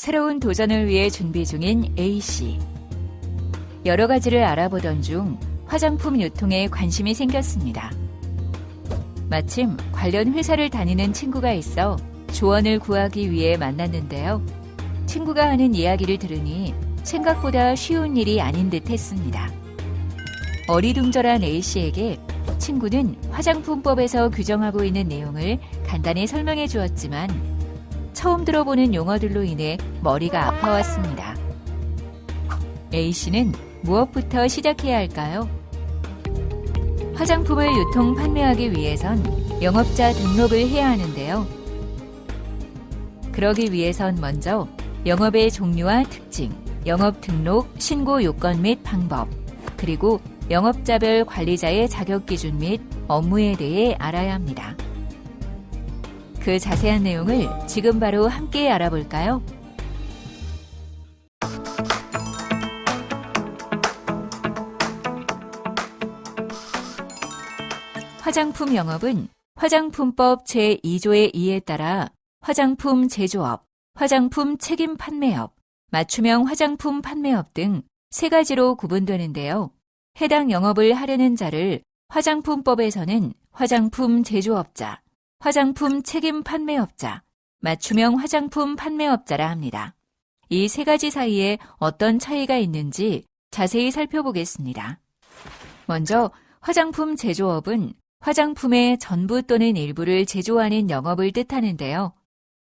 새로운 도전을 위해 준비 중인 A씨. 여러 가지를 알아보던 중 화장품 유통에 관심이 생겼습니다. 마침 관련 회사를 다니는 친구가 있어 조언을 구하기 위해 만났는데요. 친구가 하는 이야기를 들으니 생각보다 쉬운 일이 아닌 듯 했습니다. 어리둥절한 A씨에게 친구는 화장품법에서 규정하고 있는 내용을 간단히 설명해 주었지만 처음 들어보는 용어들로 인해 머리가 아파왔습니다. A씨는 무엇부터 시작해야 할까요? 화장품을 유통 판매하기 위해선 영업자 등록을 해야 하는데요. 그러기 위해선 먼저 영업의 종류와 특징, 영업 등록, 신고 요건 및 방법, 그리고 영업자별 관리자의 자격 기준 및 업무에 대해 알아야 합니다. 그 자세한 내용을 지금 바로 함께 알아볼까요? 화장품 영업은 화장품법 제2조의 2에 따라 화장품 제조업, 화장품 책임 판매업, 맞춤형 화장품 판매업 등 세 가지로 구분되는데요. 해당 영업을 하려는 자를 화장품법에서는 화장품 제조업자, 화장품 책임 판매업자, 맞춤형 화장품 판매업자라 합니다. 이 세 가지 사이에 어떤 차이가 있는지 자세히 살펴보겠습니다. 먼저 화장품 제조업은 화장품의 전부 또는 일부를 제조하는 영업을 뜻하는데요.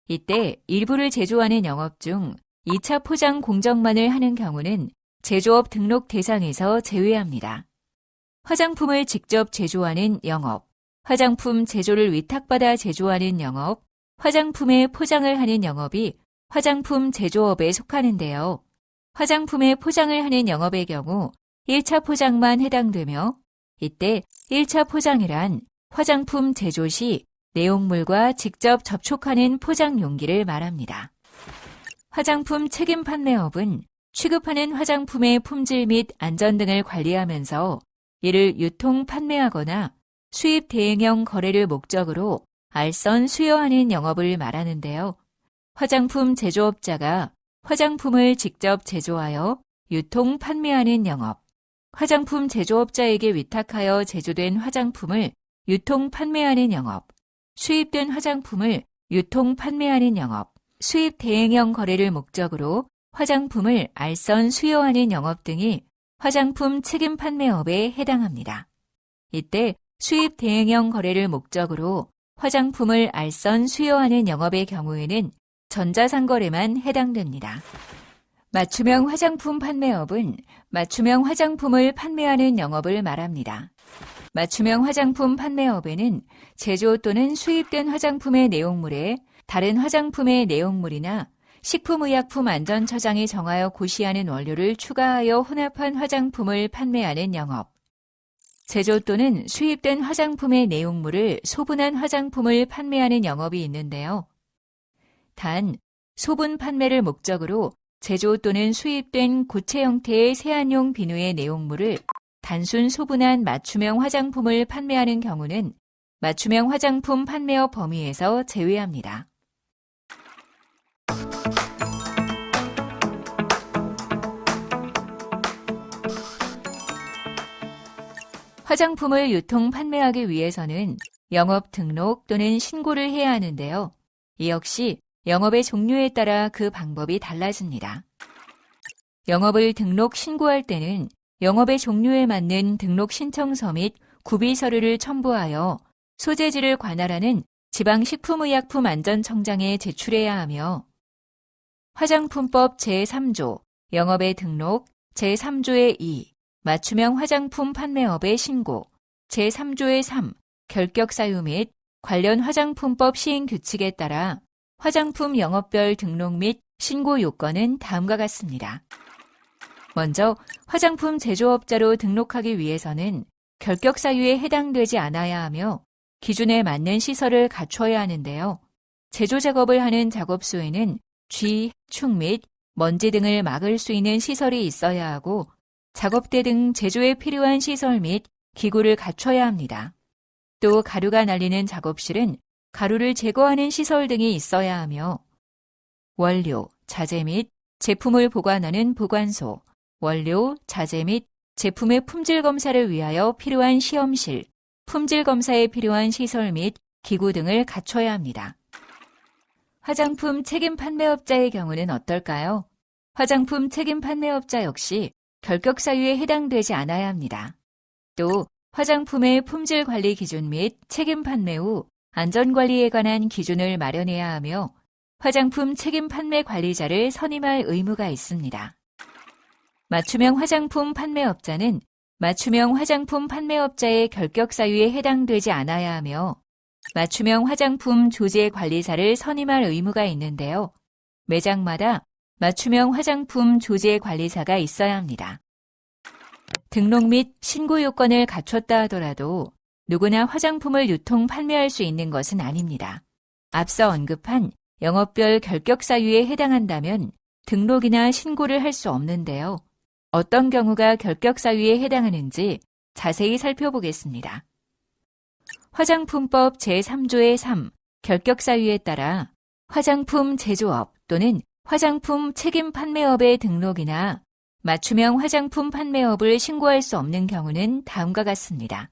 이때 일부를 제조하는 영업 중 2차 포장 공정만을 하는 경우는 제조업 등록 대상에서 제외합니다. 화장품을 직접 제조하는 영업, 화장품 제조를 위탁받아 제조하는 영업, 화장품의 포장을 하는 영업이 화장품 제조업에 속하는데요. 화장품의 포장을 하는 영업의 경우 1차 포장만 해당되며 이때 1차 포장이란 화장품 제조 시 내용물과 직접 접촉하는 포장 용기를 말합니다. 화장품 책임 판매업은 취급하는 화장품의 품질 및 안전 등을 관리하면서 이를 유통 판매하거나 수입 대행형 거래를 목적으로 알선 수여하는 영업을 말하는데요. 화장품 제조업자가 화장품을 직접 제조하여 유통 판매하는 영업, 화장품 제조업자에게 위탁하여 제조된 화장품을 유통 판매하는 영업, 수입된 화장품을 유통 판매하는 영업, 수입 대행형 거래를 목적으로 화장품을 알선 수여하는 영업 등이 화장품 책임 판매업에 해당합니다. 이때 수입 대행형 거래를 목적으로 화장품을 알선 수여하는 영업의 경우에는 전자상거래만 해당됩니다. 맞춤형 화장품 판매업은 맞춤형 화장품을 판매하는 영업을 말합니다. 맞춤형 화장품 판매업에는 제조 또는 수입된 화장품의 내용물에 다른 화장품의 내용물이나 식품의약품안전처장이 정하여 고시하는 원료를 추가하여 혼합한 화장품을 판매하는 영업, 제조 또는 수입된 화장품의 내용물을 소분한 화장품을 판매하는 영업이 있는데요. 단, 소분 판매를 목적으로 제조 또는 수입된 고체 형태의 세안용 비누의 내용물을 단순 소분한 맞춤형 화장품을 판매하는 경우는 맞춤형 화장품 판매업 범위에서 제외합니다. 화장품을 유통 판매하기 위해서는 영업 등록 또는 신고를 해야 하는데요. 이 역시 영업의 종류에 따라 그 방법이 달라집니다. 영업을 등록 신고할 때는 영업의 종류에 맞는 등록 신청서 및 구비 서류를 첨부하여 소재지를 관할하는 지방식품의약품안전청장에 제출해야 하며 화장품법 제3조 영업의 등록 제3조의 2 맞춤형 화장품 판매업의 신고, 제3조의 3, 결격 사유 및 관련 화장품법 시행 규칙에 따라 화장품 영업별 등록 및 신고 요건은 다음과 같습니다. 먼저 화장품 제조업자로 등록하기 위해서는 결격 사유에 해당되지 않아야 하며 기준에 맞는 시설을 갖춰야 하는데요. 제조 작업을 하는 작업소에는 쥐, 축 및 먼지 등을 막을 수 있는 시설이 있어야 하고 작업대 등 제조에 필요한 시설 및 기구를 갖춰야 합니다. 또 가루가 날리는 작업실은 가루를 제거하는 시설 등이 있어야 하며 원료, 자재 및 제품을 보관하는 보관소, 원료, 자재 및 제품의 품질 검사를 위하여 필요한 시험실, 품질 검사에 필요한 시설 및 기구 등을 갖춰야 합니다. 화장품 책임 판매업자의 경우는 어떨까요? 화장품 책임 판매업자 역시 결격 사유에 해당되지 않아야 합니다. 또 화장품의 품질 관리 기준 및 책임 판매 후 안전관리에 관한 기준을 마련해야 하며 화장품 책임 판매 관리자를 선임할 의무가 있습니다. 맞춤형 화장품 판매업자는 맞춤형 화장품 판매업자의 결격 사유에 해당되지 않아야 하며 맞춤형 화장품 조제 관리사를 선임할 의무가 있는데요. 매장마다 맞춤형 화장품 조제 관리사가 있어야 합니다. 등록 및 신고 요건을 갖췄다 하더라도 누구나 화장품을 유통 판매할 수 있는 것은 아닙니다. 앞서 언급한 영업별 결격 사유에 해당한다면 등록이나 신고를 할 수 없는데요. 어떤 경우가 결격 사유에 해당하는지 자세히 살펴보겠습니다. 화장품법 제3조의 3 결격 사유에 따라 화장품 제조업 또는 화장품 책임 판매업의 등록이나 맞춤형 화장품 판매업을 신고할 수 없는 경우는 다음과 같습니다.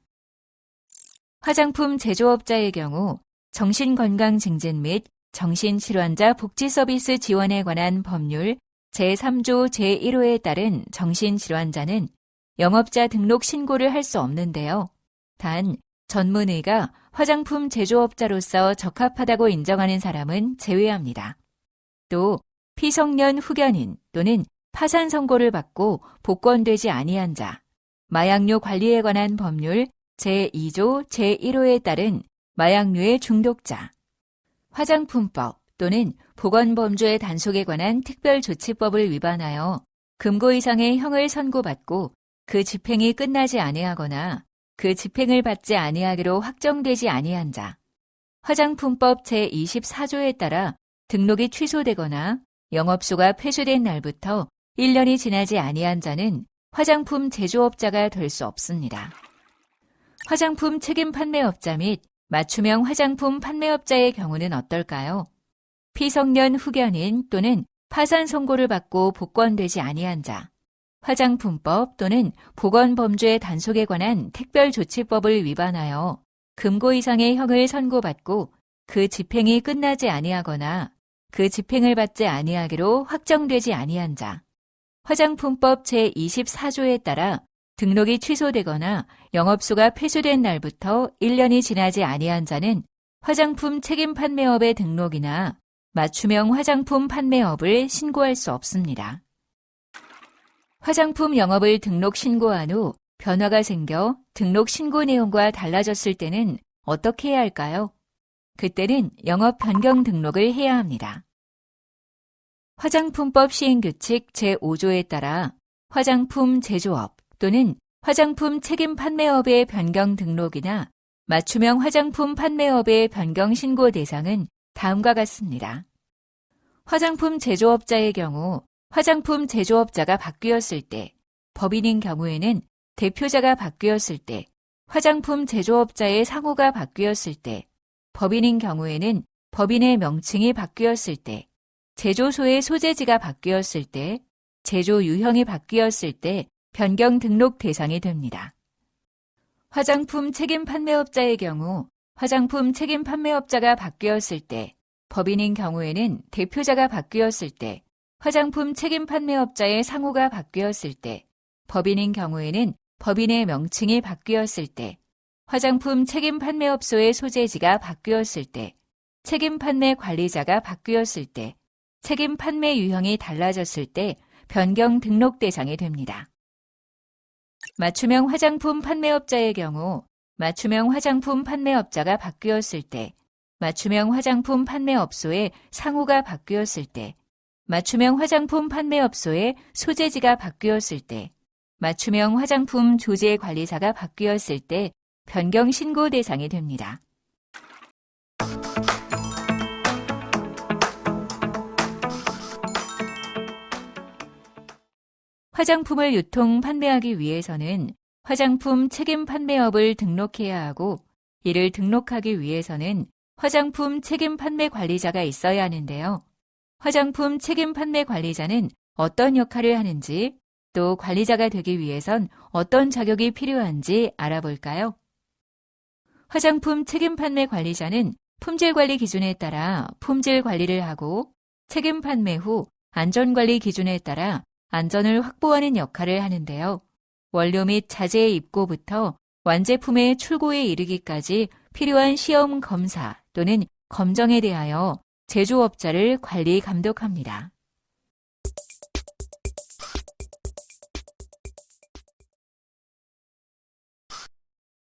화장품 제조업자의 경우 정신건강 증진 및 정신질환자 복지 서비스 지원에 관한 법률 제3조 제1호에 따른 정신질환자는 영업자 등록 신고를 할 수 없는데요. 단 전문의가 화장품 제조업자로서 적합하다고 인정하는 사람은 제외합니다. 또 피성년 후견인 또는 파산 선고를 받고 복권되지 아니한 자, 마약류 관리에 관한 법률 제2조 제1호에 따른 마약류의 중독자, 화장품법 또는 보건범죄 단속에 관한 특별조치법을 위반하여 금고 이상의 형을 선고받고 그 집행이 끝나지 아니하거나 그 집행을 받지 아니하기로 확정되지 아니한 자, 화장품법 제24조에 따라 등록이 취소되거나 영업소가 폐쇄된 날부터 1년이 지나지 아니한 자는 화장품 제조업자가 될 수 없습니다. 화장품 책임 판매업자 및 맞춤형 화장품 판매업자의 경우는 어떨까요? 피성년 후견인 또는 파산 선고를 받고 복권되지 아니한 자, 화장품법 또는 보건범죄 단속에 관한 특별조치법을 위반하여 금고 이상의 형을 선고받고 그 집행이 끝나지 아니하거나 그 집행을 받지 아니하기로 확정되지 아니한 자, 화장품법 제24조에 따라 등록이 취소되거나 영업소가 폐쇄된 날부터 1년이 지나지 아니한 자는 화장품 책임 판매업의 등록이나 맞춤형 화장품 판매업을 신고할 수 없습니다. 화장품 영업을 등록 신고한 후 변화가 생겨 등록 신고 내용과 달라졌을 때는 어떻게 해야 할까요? 그때는 영업 변경 등록을 해야 합니다. 화장품법 시행규칙 제5조에 따라 화장품 제조업 또는 화장품 책임 판매업의 변경 등록이나 맞춤형 화장품 판매업의 변경 신고 대상은 다음과 같습니다. 화장품 제조업자의 경우 화장품 제조업자가 바뀌었을 때, 법인인 경우에는 대표자가 바뀌었을 때, 화장품 제조업자의 상호가 바뀌었을 때, 법인인 경우에는 법인의 명칭이 바뀌었을 때, 제조소의 소재지가 바뀌었을 때, 제조 유형이 바뀌었을 때 변경 등록 대상이 됩니다. 화장품 책임 판매업자의 경우 화장품 책임 판매업자가 바뀌었을 때, 법인인 경우에는 대표자가 바뀌었을 때, 화장품 책임 판매업자의 상호가 바뀌었을 때, 법인인 경우에는 법인의 명칭이 바뀌었을 때, 화장품 책임 판매업소의 소재지가 바뀌었을 때, 책임 판매 관리자가 바뀌었을 때, 책임 판매 유형이 달라졌을 때 변경 등록 대상이 됩니다. 맞춤형 화장품 판매업자의 경우 맞춤형 화장품 판매업자가 바뀌었을 때, 맞춤형 화장품 판매업소의 상호가 바뀌었을 때, 맞춤형 화장품 판매업소의 소재지가 바뀌었을 때, 맞춤형 화장품 조제 관리사가 바뀌었을 때 변경 신고 대상이 됩니다. 화장품을 유통 판매하기 위해서는 화장품 책임 판매업을 등록해야 하고, 이를 등록하기 위해서는 화장품 책임 판매 관리자가 있어야 하는데요. 화장품 책임 판매 관리자는 어떤 역할을 하는지, 또 관리자가 되기 위해선 어떤 자격이 필요한지 알아볼까요? 화장품 책임 판매 관리자는 품질 관리 기준에 따라 품질 관리를 하고 책임 판매 후 안전 관리 기준에 따라 안전을 확보하는 역할을 하는데요. 원료 및 자재의 입고부터 완제품의 출고에 이르기까지 필요한 시험 검사 또는 검정에 대하여 제조업자를 관리 감독합니다.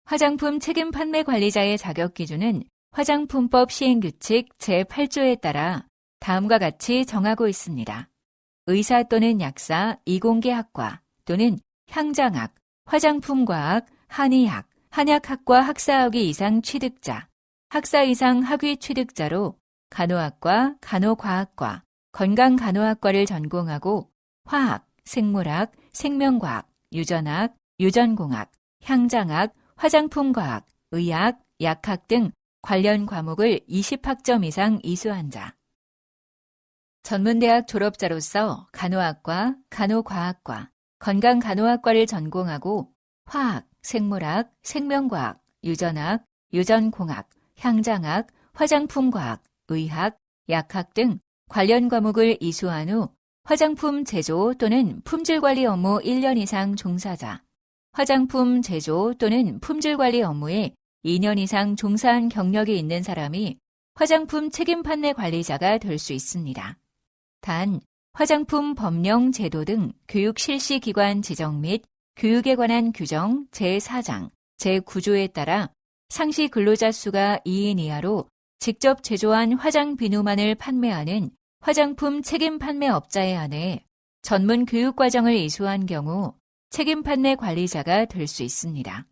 화장품 책임 판매 관리자의 자격 기준은 화장품법 시행규칙 제8조에 따라 다음과 같이 정하고 있습니다. 의사 또는 약사, 이공계학과 또는 향장학, 화장품과학, 한의학, 한약학과 학사학위 이상 취득자, 학사 이상 학위 취득자로 간호학과, 간호과학과, 건강간호학과를 전공하고 화학, 생물학, 생명과학, 유전학, 유전공학, 향장학, 화장품과학, 의학, 약학 등 관련 과목을 20학점 이상 이수한 자. 전문대학 졸업자로서 간호학과, 간호과학과, 건강간호학과를 전공하고 화학, 생물학, 생명과학, 유전학, 유전공학, 향장학, 화장품과학, 의학, 약학 등 관련 과목을 이수한 후 화장품 제조 또는 품질관리 업무 1년 이상 종사자, 화장품 제조 또는 품질관리 업무에 2년 이상 종사한 경력이 있는 사람이 화장품 책임 판매 관리자가 될 수 있습니다. 단, 화장품 법령 제도 등 교육 실시 기관 지정 및 교육에 관한 규정 제4장, 제9조에 따라 상시 근로자 수가 2인 이하로 직접 제조한 화장 비누만을 판매하는 화장품 책임 판매업자에 한해 전문 교육 과정을 이수한 경우 책임 판매 관리자가 될 수 있습니다.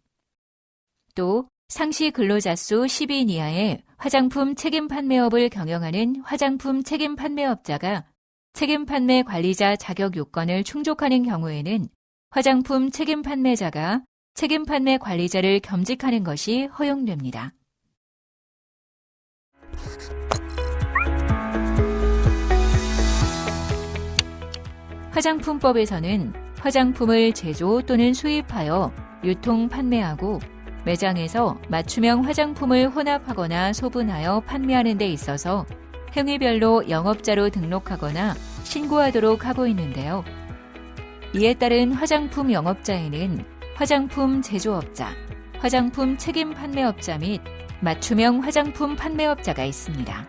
또 상시 근로자 수 10인 이하의 화장품 책임 판매업을 경영하는 화장품 책임 판매업자가 책임 판매 관리자 자격 요건을 충족하는 경우에는 화장품 책임 판매자가 책임 판매 관리자를 겸직하는 것이 허용됩니다. 화장품법에서는 화장품을 제조 또는 수입하여 유통 판매하고 매장에서 맞춤형 화장품을 혼합하거나 소분하여 판매하는 데 있어서 행위별로 영업자로 등록하거나 신고하도록 하고 있는데요. 이에 따른 화장품 영업자에는 화장품 제조업자, 화장품 책임 판매업자 및 맞춤형 화장품 판매업자가 있습니다.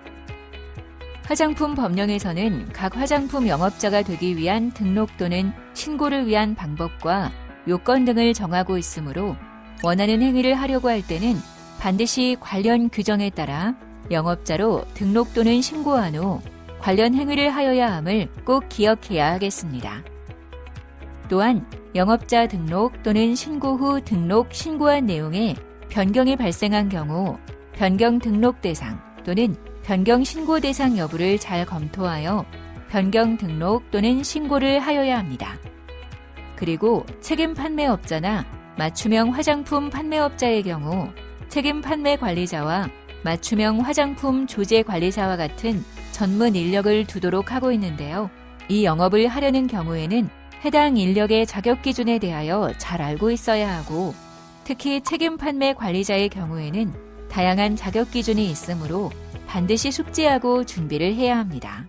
화장품 법령에서는 각 화장품 영업자가 되기 위한 등록 또는 신고를 위한 방법과 요건 등을 정하고 있으므로 원하는 행위를 하려고 할 때는 반드시 관련 규정에 따라 영업자로 등록 또는 신고한 후 관련 행위를 하여야 함을 꼭 기억해야 하겠습니다. 또한 영업자 등록 또는 신고 후 등록, 신고한 내용에 변경이 발생한 경우 변경 등록 대상 또는 변경 신고 대상 여부를 잘 검토하여 변경 등록 또는 신고를 하여야 합니다. 그리고 책임 판매업자나 맞춤형 화장품 판매업자의 경우 책임 판매 관리자와 맞춤형 화장품 조제 관리사와 같은 전문 인력을 두도록 하고 있는데요. 이 영업을 하려는 경우에는 해당 인력의 자격 기준에 대하여 잘 알고 있어야 하고 특히 책임 판매 관리자의 경우에는 다양한 자격 기준이 있으므로 반드시 숙지하고 준비를 해야 합니다.